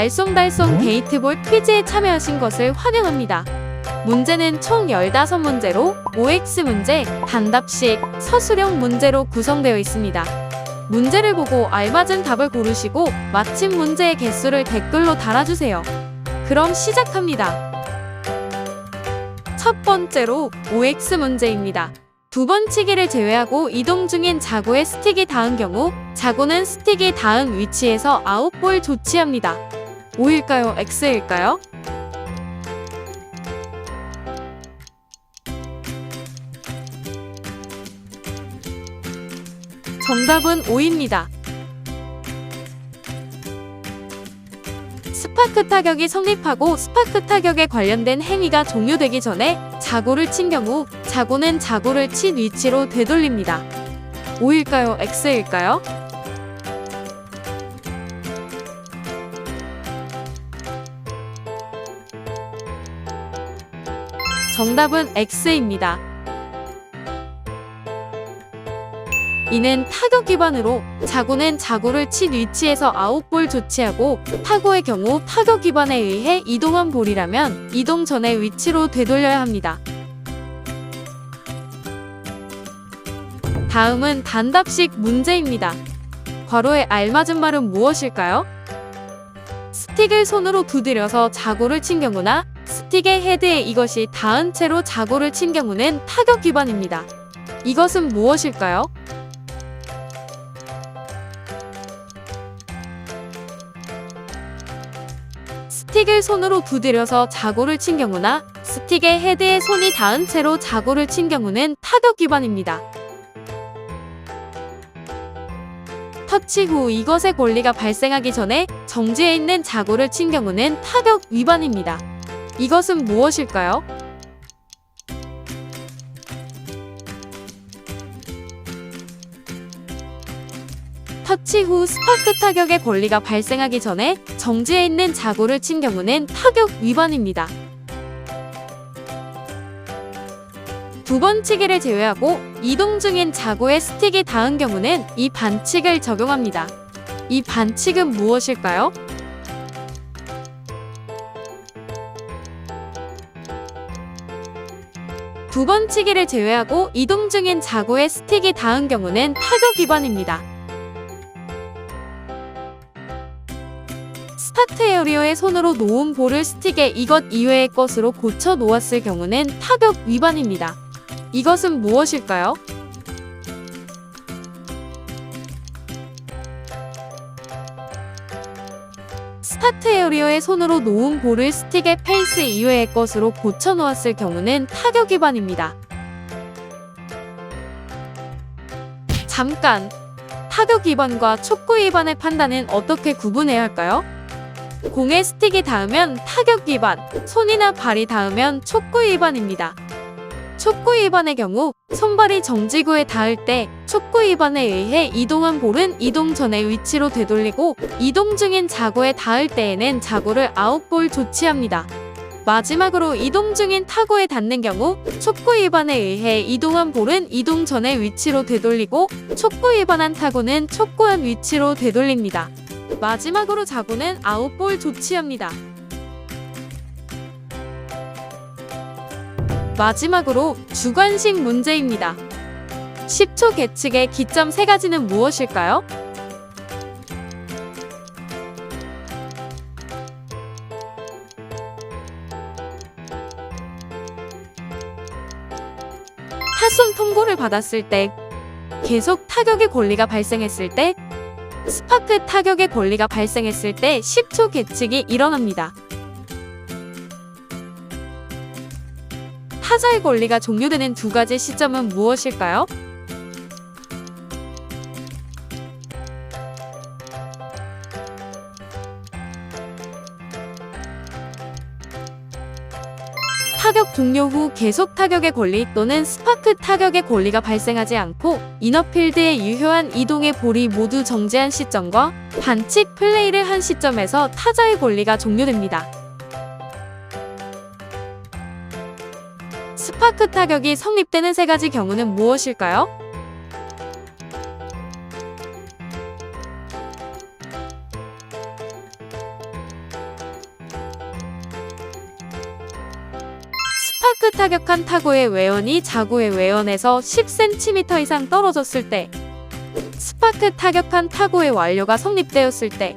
알쏭달쏭 게이트볼 퀴즈에 참여하신 것을 환영합니다. 문제는 총 15문제로 OX 문제, 단답식, 서술형 문제로 구성되어 있습니다. 문제를 보고 알맞은 답을 고르시고 맞힌 문제의 개수를 댓글로 달아주세요. 그럼 시작합니다. 첫 번째로 OX 문제입니다. 두 번 치기를 제외하고 이동 중인 자구에 스틱이 닿은 경우 자구는 스틱이 닿은 위치에서 아웃볼 조치합니다. O일까요? X일까요? 정답은 O입니다. 스파크 타격이 성립하고 스파크 타격에 관련된 행위가 종료되기 전에 자구를 친 경우 자구는 자구를 친 위치로 되돌립니다. O일까요? X일까요? 정답은 X입니다. 이는 타격 기반으로 자구는 자구를 친 위치에서 아웃볼 조치하고 타구의 경우 타격 기반에 의해 이동한 볼이라면 이동 전의 위치로 되돌려야 합니다. 다음은 단답식 문제입니다. 괄호에 알맞은 말은 무엇일까요? 스틱을 손으로 두드려서 자구를 친 경우나 스틱의 헤드에 이것이 닿은 채로 자구를 친 경우는 타격 기반입니다. 이것은 무엇일까요? 스틱을 손으로 두드려서 자구를 친 경우나 스틱의 헤드에 손이 닿은 채로 자구를 친 경우는 타격 기반입니다. 터치 후 이것의 권리가 발생하기 전에 정지해 있는 자구를 친 경우는 타격 위반입니다. 이것은 무엇일까요? 터치 후 스파크 타격의 권리가 발생하기 전에 정지해 있는 자구를 친 경우는 타격 위반입니다. 두 번 치기를 제외하고 이동 중인 자구에 스틱이 닿은 경우는 이 반칙을 적용합니다. 이 반칙은 무엇일까요? 두 번 치기를 제외하고 이동 중인 자구에 스틱이 닿은 경우는 타격 위반입니다. 스타트 에어리어에 손으로 놓은 볼을 스틱에 이것 이외의 것으로 고쳐 놓았을 경우는 타격 위반입니다. 이것은 무엇일까요? 스타트 에어리어에 손으로 놓은 볼을 스틱의 페이스 이외의 것으로 고쳐 놓았을 경우는 타격 위반입니다. 잠깐! 타격 위반과 촉구 위반의 판단은 어떻게 구분해야 할까요? 공에 스틱이 닿으면 타격 위반, 손이나 발이 닿으면 촉구 위반입니다. 촉구 위반의 경우 손발이 정지구에 닿을 때 촉구 위반에 의해 이동한 볼은 이동 전의 위치로 되돌리고 이동 중인 자구에 닿을 때에는 자구를 아웃볼 조치합니다. 마지막으로 이동 중인 타구에 닿는 경우 촉구 위반에 의해 이동한 볼은 이동 전의 위치로 되돌리고 촉구 위반한 타구는 촉구한 위치로 되돌립니다. 마지막으로 자구는 아웃볼 조치합니다. 마지막으로 주관식 문제입니다. 10초 계측의 기점 3가지는 무엇일까요? 타순 통보를 받았을 때, 계속 타격의 권리가 발생했을 때, 스파크 타격의 권리가 발생했을 때 10초 계측이 일어납니다. 타자의 권리가 종료되는 두 가지 시점은 무엇일까요? 타격 종료 후 계속 타격의 권리 또는 스파크 타격의 권리가 발생하지 않고 이너필드의 유효한 이동의 볼이 모두 정지한 시점과 반칙 플레이를 한 시점에서 타자의 권리가 종료됩니다. 스파크 타격이 성립되는 3가지 경우는 무엇일까요? 스파크 타격한 타구의 외연이 자구의 외연에서 10cm 이상 떨어졌을 때, 스파크 타격한 타구의 완료가 성립되었을 때,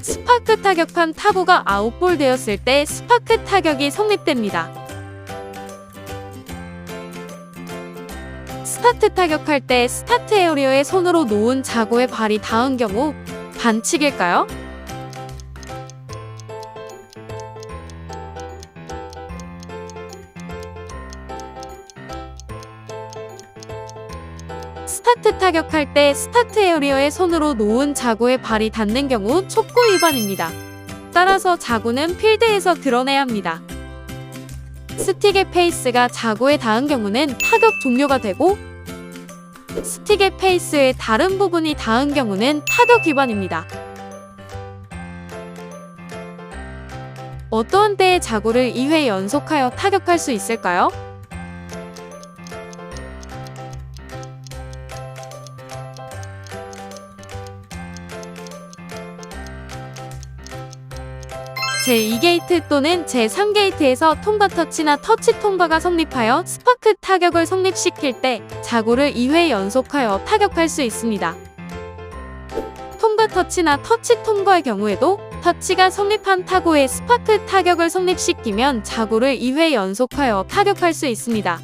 스파크 타격한 타구가 아웃볼 되었을 때 스파크 타격이 성립됩니다. 스타트 타격할 때 스타트 에어리어에 손으로 놓은 자구의 발이 닿은 경우 반칙일까요? 스타트 타격할 때 스타트 에어리어에 손으로 놓은 자구의 발이 닿는 경우 촉구 위반입니다. 따라서 자구는 필드에서 드러내야 합니다. 스틱의 페이스가 자구에 닿은 경우는 타격 종료가 되고, 스틱의 페이스의 다른 부분이 닿은 경우는 타격 위반입니다. 어떠한 때에 자구를 2회 연속하여 타격할 수 있을까요? 제2게이트 또는 제3게이트에서 통과 터치나 터치 통과가 성립하여 스파크 타격을 성립시킬 때 자구를 2회 연속하여 타격할 수 있습니다. 통과 터치나 터치 통과의 경우에도 터치가 성립한 타구에 스파크 타격을 성립시키면 자구를 2회 연속하여 타격할 수 있습니다.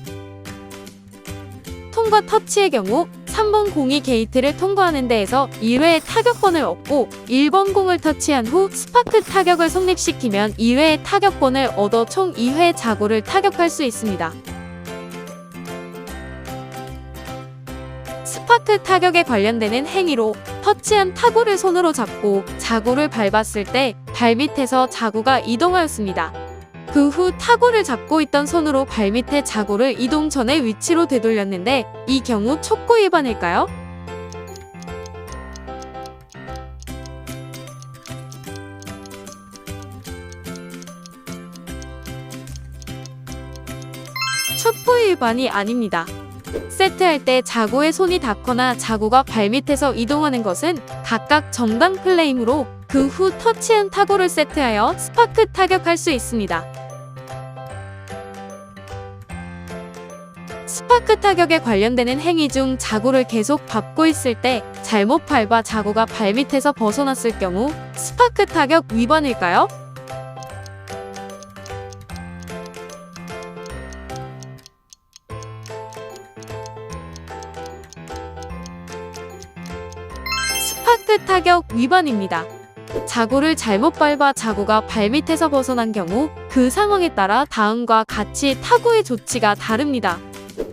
통과 터치의 경우 3번 공이 게이트를 통과하는 데에서 1회의 타격권을 얻고 1번 공을 터치한 후 스파크 타격을 성립시키면 2회의 타격권을 얻어 총 2회 자구를 타격할 수 있습니다. 스파크 타격에 관련되는 행위로 터치한 타구를 손으로 잡고 자구를 밟았을 때 발밑에서 자구가 이동하였습니다. 그 후 타구를 잡고 있던 손으로 발밑에 자구를 이동 전의 위치로 되돌렸는데 이 경우 촉구 위반일까요? 촉구 위반이 아닙니다. 세트할 때 자구의 손이 닿거나 자구가 발밑에서 이동하는 것은 각각 정당 플레이이므로 그 후 터치한 타구를 세트하여 스파크 타격할 수 있습니다. 스파크 타격에 관련되는 행위 중 자구를 계속 밟고 있을 때 잘못 밟아 자구가 발밑에서 벗어났을 경우 스파크 타격 위반일까요? 스파크 타격 위반입니다. 자구를 잘못 밟아 자구가 발밑에서 벗어난 경우 그 상황에 따라 다음과 같이 타구의 조치가 다릅니다.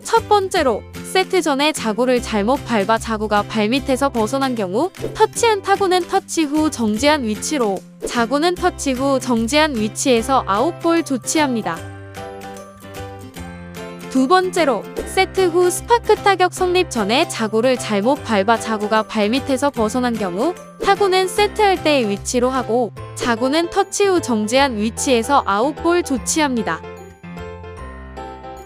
첫 번째로, 세트 전에 자구를 잘못 밟아 자구가 발밑에서 벗어난 경우 터치한 타구는 터치 후 정지한 위치로, 자구는 터치 후 정지한 위치에서 아웃볼 조치합니다. 두 번째로, 세트 후 스파크 타격 성립 전에 자구를 잘못 밟아 자구가 발밑에서 벗어난 경우 타구는 세트할 때의 위치로 하고 자구는 터치 후 정지한 위치에서 아웃볼 조치합니다.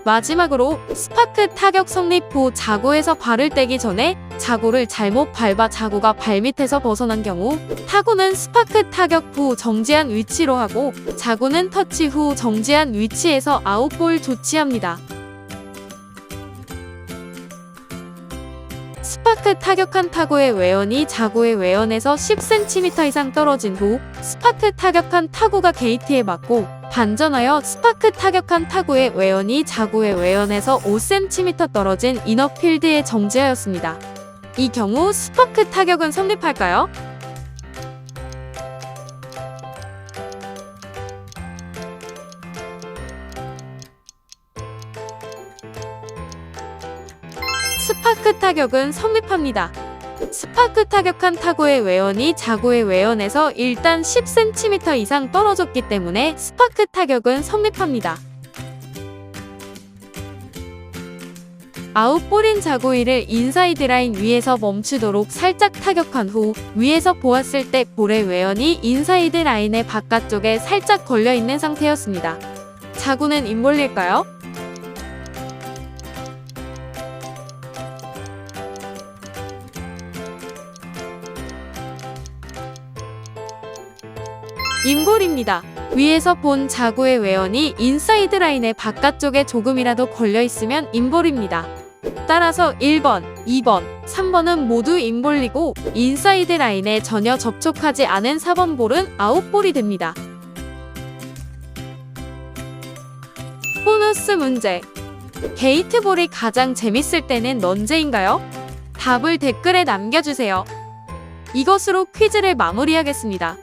마지막으로 스파크 타격 성립 후 자구에서 발을 떼기 전에 자구를 잘못 밟아 자구가 발밑에서 벗어난 경우 타구는 스파크 타격 후 정지한 위치로 하고 자구는 터치 후 정지한 위치에서 아웃볼 조치합니다. 스파크 타격한 타구의 외연이 자구의 외연에서 10cm 이상 떨어진 후 스파크 타격한 타구가 게이트에 맞고 반전하여 스파크 타격한 타구의 외연이 자구의 외연에서 5cm 떨어진 이너필드에 정지하였습니다. 이 경우 스파크 타격은 성립할까요? 스파크 타격은 성립합니다. 스파크 타격한 타구의 외연이 자구의 외연에서 일단 10cm 이상 떨어졌기 때문에 스파크 타격은 성립합니다. 아웃볼인 자구이를 인사이드 라인 위에서 멈추도록 살짝 타격한 후 위에서 보았을 때 볼의 외연이 인사이드 라인의 바깥쪽에 살짝 걸려있는 상태였습니다. 자구는 인볼일까요? 인볼입니다. 위에서 본 자구의 외연이 인사이드 라인의 바깥쪽에 조금이라도 걸려 있으면 인볼입니다. 따라서 1번, 2번, 3번은 모두 인볼이고 인사이드 라인에 전혀 접촉하지 않은 4번 볼은 아웃볼이 됩니다. 보너스 문제. 게이트볼이 가장 재밌을 때는 언제인가요? 답을 댓글에 남겨주세요. 이것으로 퀴즈를 마무리하겠습니다.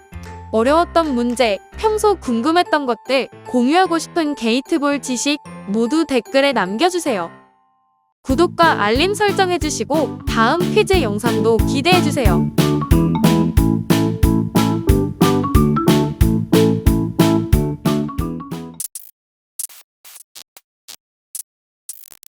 어려웠던 문제, 평소 궁금했던 것들, 공유하고 싶은 게이트볼 지식 모두 댓글에 남겨주세요. 구독과 알림 설정해주시고 다음 퀴즈 영상도 기대해주세요.